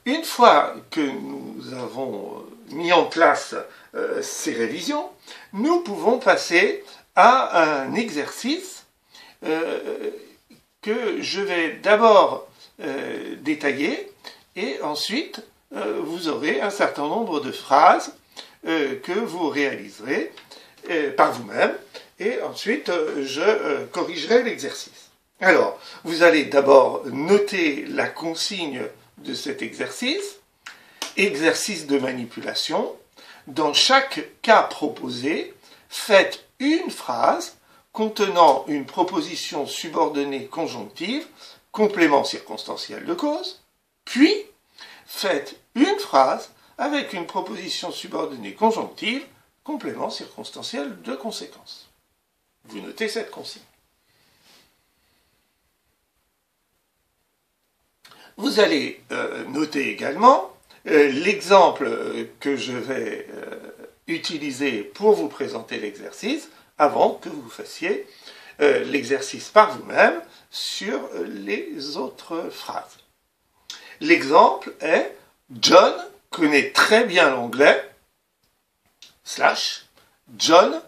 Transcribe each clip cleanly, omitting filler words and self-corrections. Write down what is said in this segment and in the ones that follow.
une fois que nous avons mis en place ces révisions, nous pouvons passer à un exercice que je vais d'abord détailler et ensuite vous aurez un certain nombre de phrases que vous réaliserez par vous-même et ensuite je corrigerai l'exercice. Alors, vous allez d'abord noter la consigne de cet exercice, exercice de manipulation. Dans chaque cas proposé, faites une phrase contenant une proposition subordonnée conjonctive, complément circonstanciel de cause, puis faites une phrase avec une proposition subordonnée conjonctive, complément circonstanciel de conséquence. Vous notez cette consigne. Vous allez noter également l'exemple que je vais utiliser pour vous présenter l'exercice avant que vous fassiez l'exercice par vous-même sur les autres phrases. L'exemple est « John connaît très bien l'anglais » / John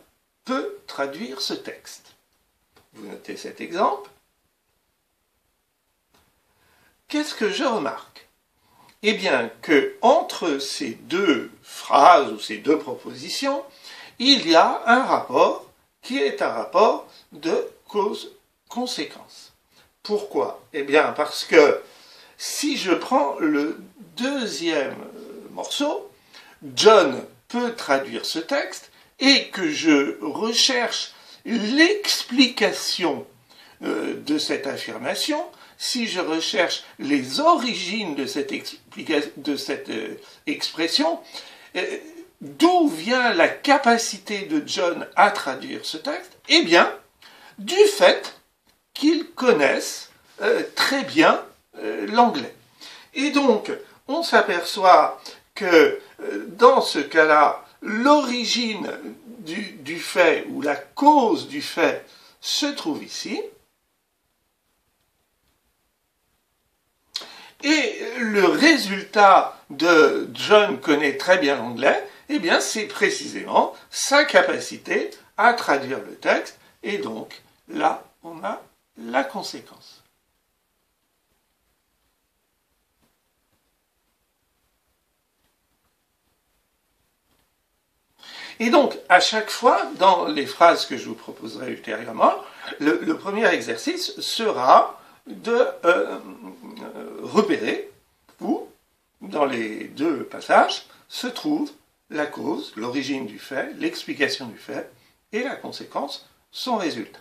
peut traduire ce texte. Vous notez cet exemple. Qu'est-ce que je remarque? Eh bien, que entre ces deux phrases ou ces deux propositions, il y a un rapport qui est un rapport de cause-conséquence. Pourquoi? Eh bien, parce que si je prends le deuxième morceau, John peut traduire ce texte, et que je recherche l'explication de cette affirmation, si je recherche les origines de cette expression, d'où vient la capacité de John à traduire ce texte? Eh bien, du fait qu'ils connaissent très bien l'anglais. Et donc, on s'aperçoit que dans ce cas-là, l'origine du fait ou la cause du fait se trouve ici. Et le résultat de John connaît très bien l'anglais, eh bien, c'est précisément sa capacité à traduire le texte. Et donc, là, on a la conséquence. Et donc, à chaque fois, dans les phrases que je vous proposerai ultérieurement, le premier exercice sera de repérer où, dans les deux passages, se trouve la cause, l'origine du fait, l'explication du fait, et la conséquence, son résultat.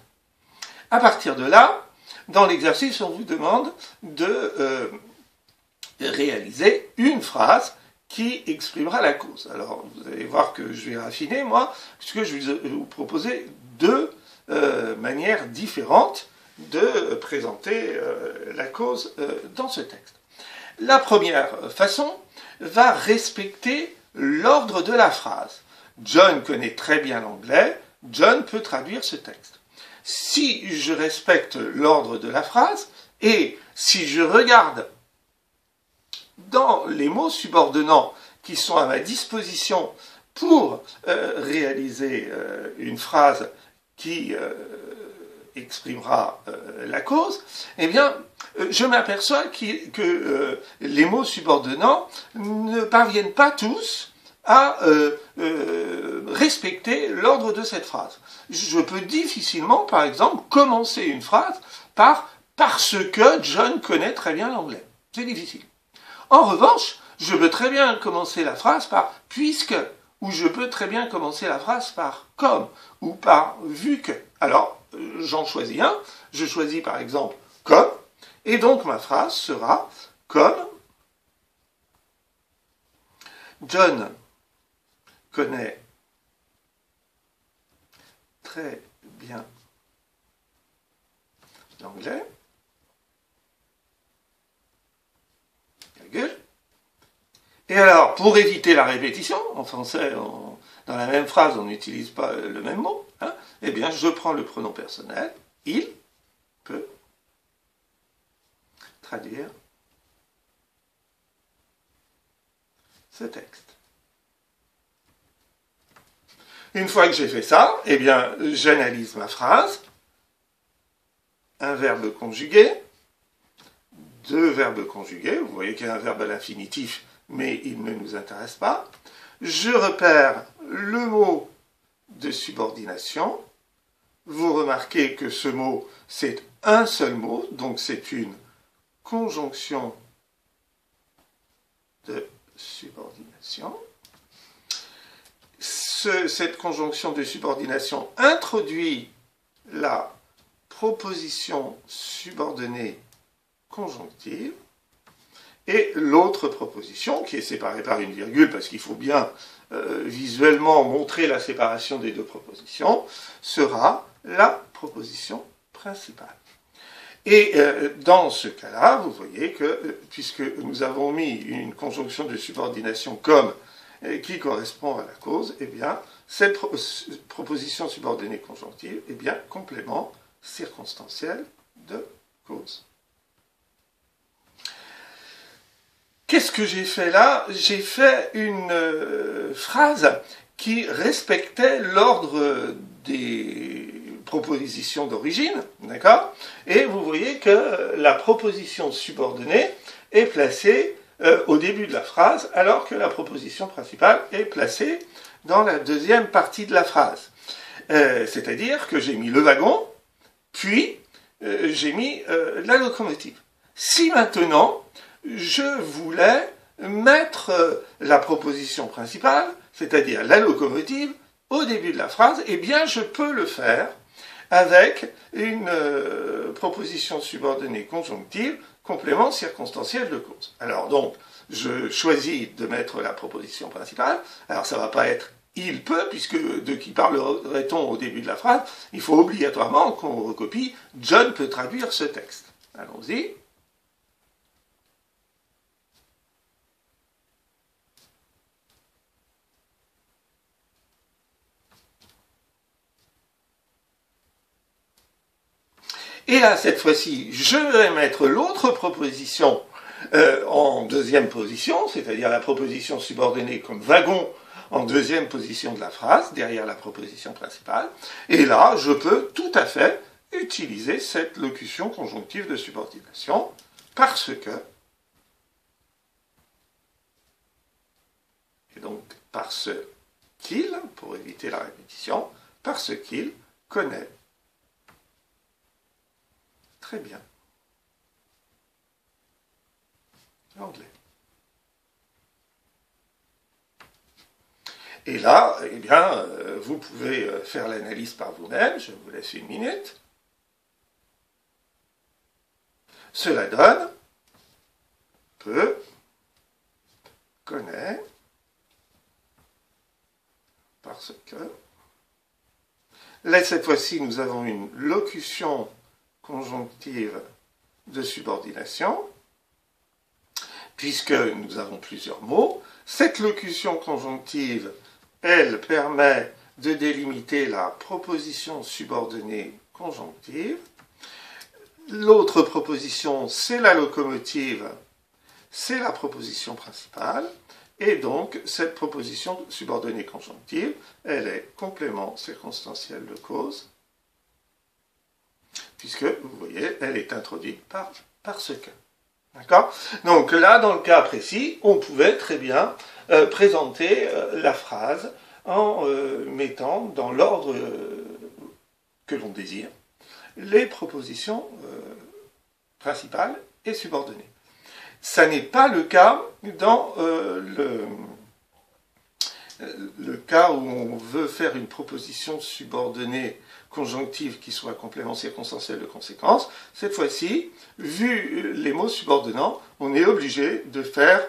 À partir de là, dans l'exercice, on vous demande de réaliser une phrase qui exprimera la cause. Alors, vous allez voir que je vais raffiner, moi, puisque je vais vous proposer deux manières différentes de présenter la cause dans ce texte. La première façon va respecter l'ordre de la phrase. John connaît très bien l'anglais, John peut traduire ce texte. Si je respecte l'ordre de la phrase, et si je regarde dans les mots subordonnants qui sont à ma disposition pour réaliser une phrase qui exprimera la cause, eh bien, je m'aperçois que les mots subordonnants ne parviennent pas tous à respecter l'ordre de cette phrase. Je peux difficilement, par exemple, commencer une phrase par « parce que John connaît très bien l'anglais ». C'est difficile. En revanche, je peux très bien commencer la phrase par « puisque », ou je peux très bien commencer la phrase par « comme » ou par « vu que ». Alors, j'en choisis un. Je choisis par exemple « comme », et donc ma phrase sera « comme John connaît très bien l'anglais, virgule. Et alors, pour éviter la répétition, en français, dans la même phrase, on n'utilise pas le même mot, hein, eh bien, je prends le pronom personnel, il peut traduire ce texte. Une fois que j'ai fait ça, eh bien, j'analyse ma phrase. Un verbe conjugué, deux verbes conjugués. Vous voyez qu'il y a un verbe à l'infinitif, mais il ne nous intéresse pas. Je repère le mot de subordination. Vous remarquez que ce mot, c'est un seul mot, donc c'est une conjonction de subordination. Cette conjonction de subordination introduit la proposition subordonnée conjonctive et l'autre proposition, qui est séparée par une virgule, parce qu'il faut bien visuellement montrer la séparation des deux propositions, sera la proposition principale. Et dans ce cas-là, vous voyez que, puisque nous avons mis une conjonction de subordination comme qui correspond à la cause, eh bien, cette proposition subordonnée conjonctive est bien complément circonstanciel de cause. Qu'est-ce que j'ai fait là? J'ai fait une phrase qui respectait l'ordre des propositions d'origine, d'accord? Et vous voyez que la proposition subordonnée est placée au début de la phrase, alors que la proposition principale est placée dans la deuxième partie de la phrase. C'est-à-dire que j'ai mis le wagon, puis j'ai mis la locomotive. Si maintenant, je voulais mettre la proposition principale, c'est-à-dire la locomotive, au début de la phrase, eh bien je peux le faire avec une proposition subordonnée conjonctive, complément circonstanciel de cause. Alors donc, je choisis de mettre la proposition principale. Alors ça ne va pas être « il peut », puisque de qui parlerait-on au début de la phrase? Il faut obligatoirement qu'on recopie « John peut traduire ce texte ». Allons-y. Et là, cette fois-ci, je vais mettre l'autre proposition en deuxième position, c'est-à-dire la proposition subordonnée comme wagon en deuxième position de la phrase, derrière la proposition principale. Et là, je peux tout à fait utiliser cette locution conjonctive de subordination parce que, et donc parce qu'il, pour éviter la répétition, parce qu'il connaît très bien l'anglais. Et là, eh bien, vous pouvez faire l'analyse par vous-même, je vous laisse une minute. Cela donne peut, connaît, parce que. Là, cette fois-ci, nous avons une locution conjonctive de subordination, puisque nous avons plusieurs mots. Cette locution conjonctive, elle permet de délimiter la proposition subordonnée conjonctive. L'autre proposition, c'est la locomotive, c'est la proposition principale. Et donc, cette proposition subordonnée conjonctive, elle est complément circonstanciel de cause, puisque, vous voyez, elle est introduite par parce que. D'accord? Donc là, dans le cas précis, on pouvait très bien présenter la phrase en mettant dans l'ordre que l'on désire les propositions principales et subordonnées. Ça n'est pas le cas dans le cas où on veut faire une proposition subordonnée conjonctive qui soit complément circonstanciel de conséquence. Cette fois-ci, vu les mots subordonnants, on est obligé de faire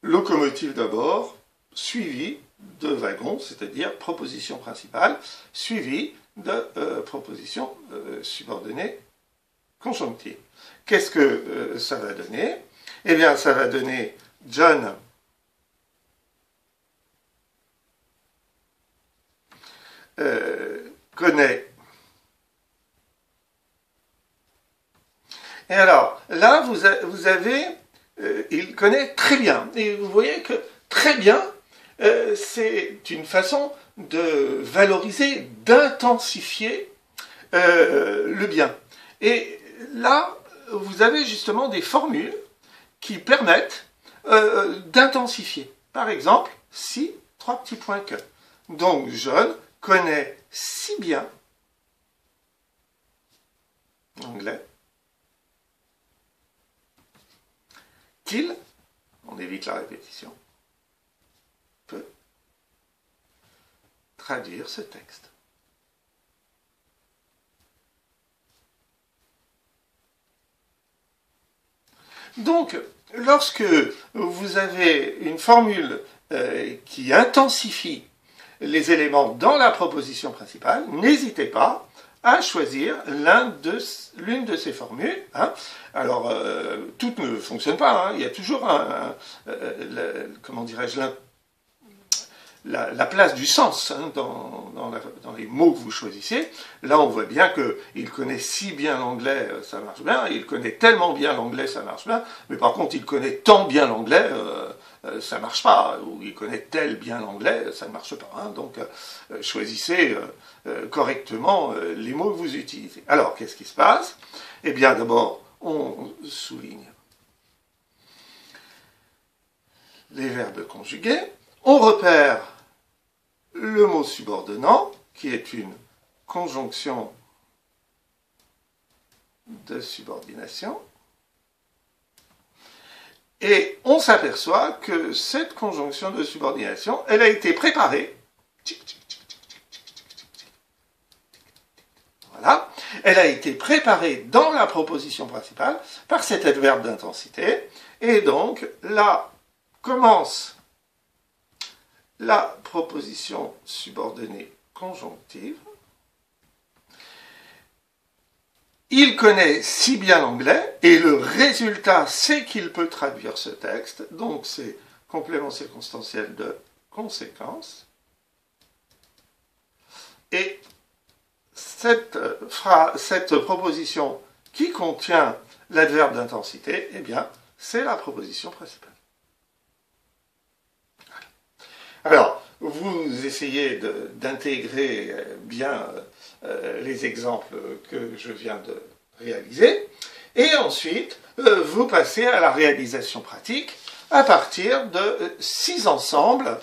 locomotive d'abord, suivi de wagon, c'est-à-dire proposition principale, suivi de proposition subordonnée conjonctive. Qu'est-ce que ça va donner? Eh bien, ça va donner John connaît. Et alors, là, vous avez il connaît très bien. Et vous voyez que très bien, c'est une façon de valoriser, d'intensifier le bien. Et là, vous avez justement des formules qui permettent d'intensifier. Par exemple, si, trois petits points que. Donc, John connaît si bien l'anglais qu'il, on évite la répétition, peut traduire ce texte. Donc, lorsque vous avez une formule qui intensifie les éléments dans la proposition principale, n'hésitez pas à choisir l'une de ces formules. Hein. Alors, toutes ne fonctionnent pas. Hein. Il y a toujours comment dirais-je, la place du sens hein, dans les mots que vous choisissez. Là, on voit bien qu'il connaît si bien l'anglais, ça marche bien. Il connaît tellement bien l'anglais, ça marche bien. Mais par contre, il connaît tant bien l'anglais, ça ne marche pas. Ou il connaît tel bien l'anglais, ça ne marche pas. Hein. Donc, choisissez correctement les mots que vous utilisez. Alors, qu'est-ce qui se passe? Eh bien, d'abord, on souligne les verbes conjugués. On repère le mot subordonnant, qui est une conjonction de subordination. Et on s'aperçoit que cette conjonction de subordination, elle a été préparée. Voilà. Elle a été préparée dans la proposition principale par cet adverbe d'intensité. Et donc, là commence la proposition subordonnée conjonctive. Il connaît si bien l'anglais, et le résultat, c'est qu'il peut traduire ce texte. Donc, c'est complément circonstanciel de conséquence. Et cette proposition qui contient l'adverbe d'intensité, eh bien, c'est la proposition principale. Alors, vous essayez d'intégrer bien les exemples que je viens de réaliser, et ensuite, vous passez à la réalisation pratique à partir de 6 ensembles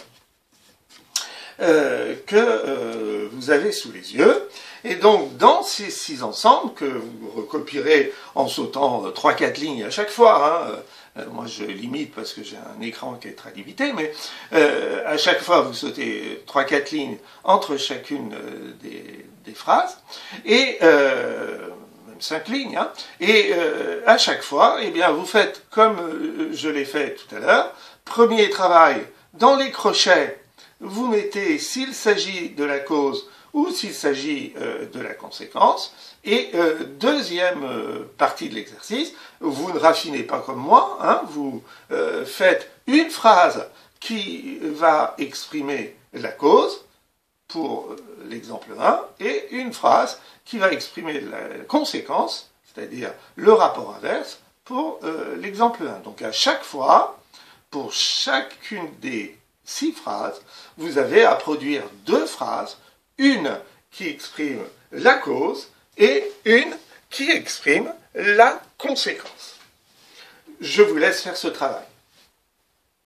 que vous avez sous les yeux. Et donc, dans ces 6 ensembles, que vous recopierez en sautant 3-4 lignes à chaque fois, hein, moi je limite parce que j'ai un écran qui est très limité, mais à chaque fois vous sautez 3-4 lignes entre chacune des phrases, et même 5 lignes, hein, et à chaque fois, eh bien, vous faites comme je l'ai fait tout à l'heure. Premier travail, dans les crochets, vous mettez s'il s'agit de la cause ou s'il s'agit de la conséquence. Et deuxième partie de l'exercice, vous ne raffinez pas comme moi, hein, vous faites une phrase qui va exprimer la cause pour l'exemple 1 et une phrase qui va exprimer la conséquence, c'est-à-dire le rapport inverse, pour l'exemple 1. Donc à chaque fois, pour chacune des 6 phrases, vous avez à produire 2 phrases, une qui exprime la cause et une qui exprime la conséquence. Je vous laisse faire ce travail.